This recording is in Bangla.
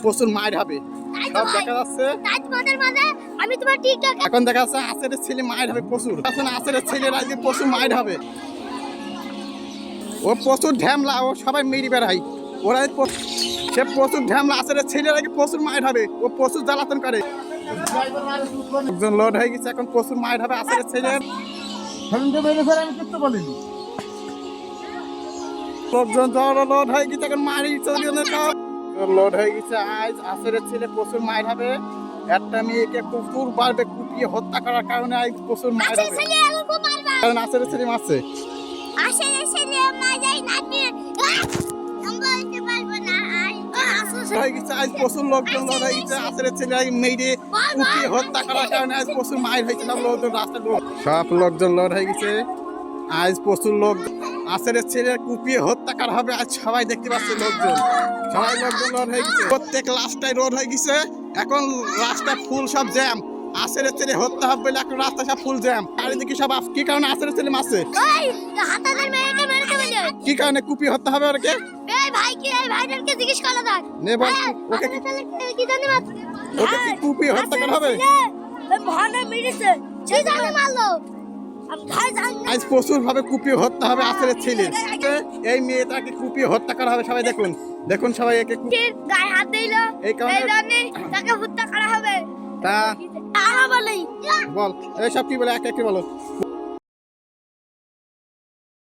প্রচুর মায়ের হবে সব দেখা যাচ্ছে। আমি তোমার টিকটক এখন দেখা যাচ্ছে আসেরের ছেলে মায়ের হবে প্রচুর। এখন আসেরের ছেলেরা যে প্রচুর মায়ের হবে, ও প্রচুর ঢ্যামলা, ও সবাই মেরি বেড়াই ওরা সে প্রচুর ঢ্যামলা। আসেরের ছেলেরা কি প্রচুর মায়ের হবে, ও প্রচুর জ্বালাতন করে। একজন লোড হয়ে গেছে, এখন প্রচুর মায়ের হবে আসেরের ছেলের। আমি কিছু বলিনি। লোকজন লোড হয়ে গেছে, এখন মারি লোড হয়ে গেছে। আজ আসেরের ছেলে প্রচুর মায়ের হবে। একটা মেয়েকে প্রচুর বাড়বে কুপিয়ে হত্যা করার কারণে আজ প্রচুর মায়ের হবে, কারণ আসেরের ছেলে মারছে। আজ প্রচুর লোকজন লোড হয়ে গেছে। আসেরের ছেলে মেয়েরে কুপিয়ে হত্যা করার কারণে আজ প্রচুর মায়ের হয়েছে। রাস্তা সব লোকজন লোড হয়ে গেছে। আজ প্রচুর লোক আসেরের ছেলে কুপিয়ে হত্যা করা হবে। আজ সবাই দেখতে পাচ্ছে লোকজন, সবাই লোকজন লোড হয়ে গেছে। প্রত্যেক রাস্তায় রোড হয়ে গেছে। এখন রাস্তায় ফুল সব জ্যাম। আসেরের ছেলে হত্যা হবে বলে এখন রাস্তা সব ফুল জ্যাম। চারিদিকে সব কি কারণে আসেরের ছেলে মারছে, কি কারণে কুপিয়ে হত্যা হবে ওরকে? নে বল, ওকে কি কুপিয়ে হত্যা করা হবে? আজ প্রচুর ভাবে কুপিয়ে হত্যা হবে আসেরের ছেলে। এই মেয়েটাকে কুপিয়ে হত্যা করা হবে। সবাই দেখুন, দেখুন সবাই একে গায়ে হাত দিল, এই কারণে তাকে হত্যা করা হবে। তা বলেই বল, এইসব কি বলে একে একে বলো।